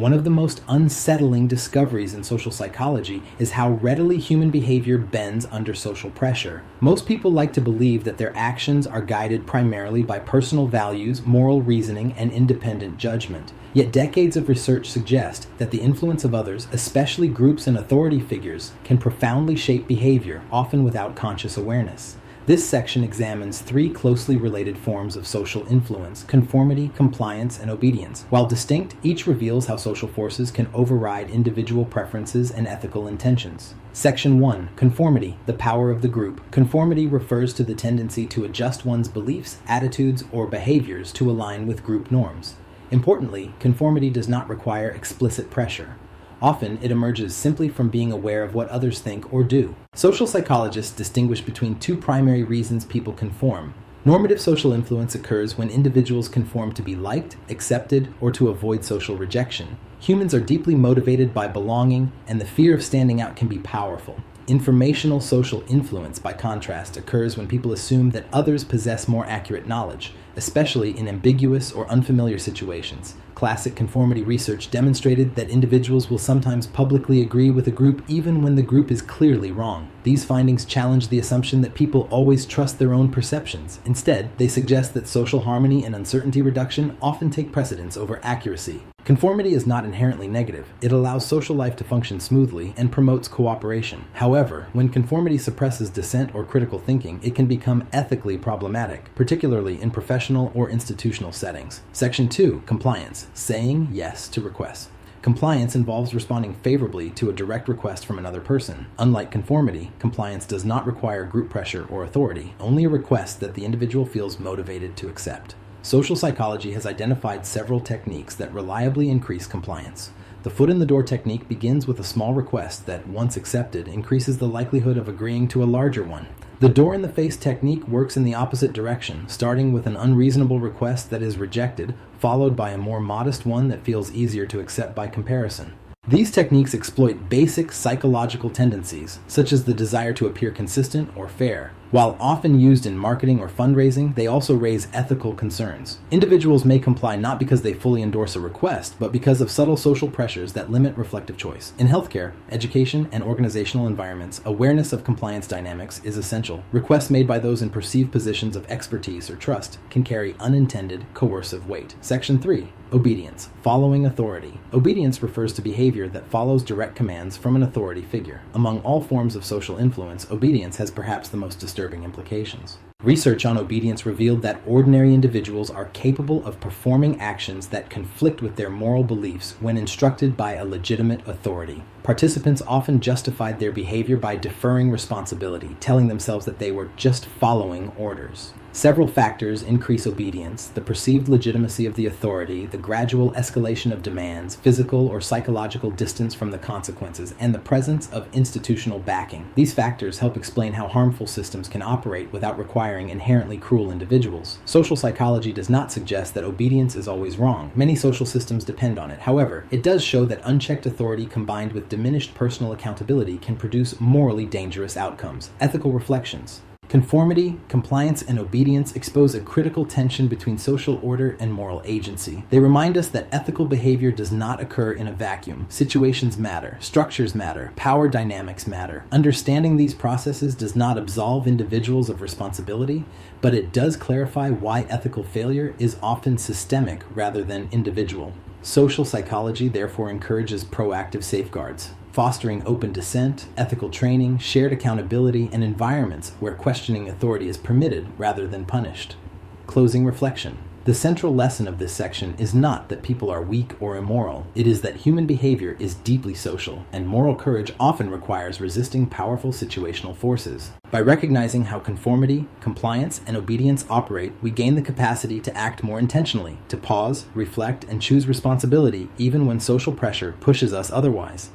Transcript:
One of the most unsettling discoveries in social psychology is how readily human behavior bends under social pressure. Most people like to believe that their actions are guided primarily by personal values, moral reasoning, and independent judgment. Yet decades of research suggest that the influence of others, especially groups and authority figures, can profoundly shape behavior, often without conscious awareness. This section examines three closely related forms of social influence: conformity, compliance, and obedience. While distinct, each reveals how social forces can override individual preferences and ethical intentions. Section 1. Conformity, the power of the group. Conformity refers to the tendency to adjust one's beliefs, attitudes, or behaviors to align with group norms. Importantly, conformity does not require explicit pressure. Often, it emerges simply from being aware of what others think or do. Social psychologists distinguish between two primary reasons people conform. Normative social influence occurs when individuals conform to be liked, accepted, or to avoid social rejection. Humans are deeply motivated by belonging, and the fear of standing out can be powerful. Informational social influence, by contrast, occurs when people assume that others possess more accurate knowledge, especially in ambiguous or unfamiliar situations. Classic conformity research demonstrated that individuals will sometimes publicly agree with a group even when the group is clearly wrong. These findings challenge the assumption that people always trust their own perceptions. Instead, they suggest that social harmony and uncertainty reduction often take precedence over accuracy. Conformity is not inherently negative. It allows social life to function smoothly and promotes cooperation. However, when conformity suppresses dissent or critical thinking, it can become ethically problematic, particularly in professional or institutional settings. Section 2. Compliance. Saying yes to requests. Compliance involves responding favorably to a direct request from another person. Unlike conformity, compliance does not require group pressure or authority, only a request that the individual feels motivated to accept. Social psychology has identified several techniques that reliably increase compliance. The foot-in-the-door technique begins with a small request that, once accepted, increases the likelihood of agreeing to a larger one. The door-in-the-face technique works in the opposite direction, starting with an unreasonable request that is rejected, followed by a more modest one that feels easier to accept by comparison. These techniques exploit basic psychological tendencies, such as the desire to appear consistent or fair. While often used in marketing or fundraising, they also raise ethical concerns. Individuals may comply not because they fully endorse a request, but because of subtle social pressures that limit reflective choice. In healthcare, education, and organizational environments, awareness of compliance dynamics is essential. Requests made by those in perceived positions of expertise or trust can carry unintended, coercive weight. Section 3. Obedience. Following authority. Obedience refers to behavior that follows direct commands from an authority figure. Among all forms of social influence, obedience has perhaps the most disturbing implications. Research on obedience revealed that ordinary individuals are capable of performing actions that conflict with their moral beliefs when instructed by a legitimate authority. Participants often justified their behavior by deferring responsibility, telling themselves that they were just following orders. Several factors increase obedience: the perceived legitimacy of the authority, the gradual escalation of demands, physical or psychological distance from the consequences, and the presence of institutional backing. These factors help explain how harmful systems can operate without requiring inherently cruel individuals. Social psychology does not suggest that obedience is always wrong. Many social systems depend on it. However, it does show that unchecked authority combined with diminished personal accountability can produce morally dangerous outcomes. Ethical reflections. Conformity, compliance, and obedience expose a critical tension between social order and moral agency. They remind us that ethical behavior does not occur in a vacuum. Situations matter, structures matter, power dynamics matter. Understanding these processes does not absolve individuals of responsibility, but it does clarify why ethical failure is often systemic rather than individual. Social psychology therefore encourages proactive safeguards, fostering open dissent, ethical training, shared accountability, and environments where questioning authority is permitted rather than punished. Closing reflection. The central lesson of this section is not that people are weak or immoral. It is that human behavior is deeply social, and moral courage often requires resisting powerful situational forces. By recognizing how conformity, compliance, and obedience operate, we gain the capacity to act more intentionally, to pause, reflect, and choose responsibility even when social pressure pushes us otherwise.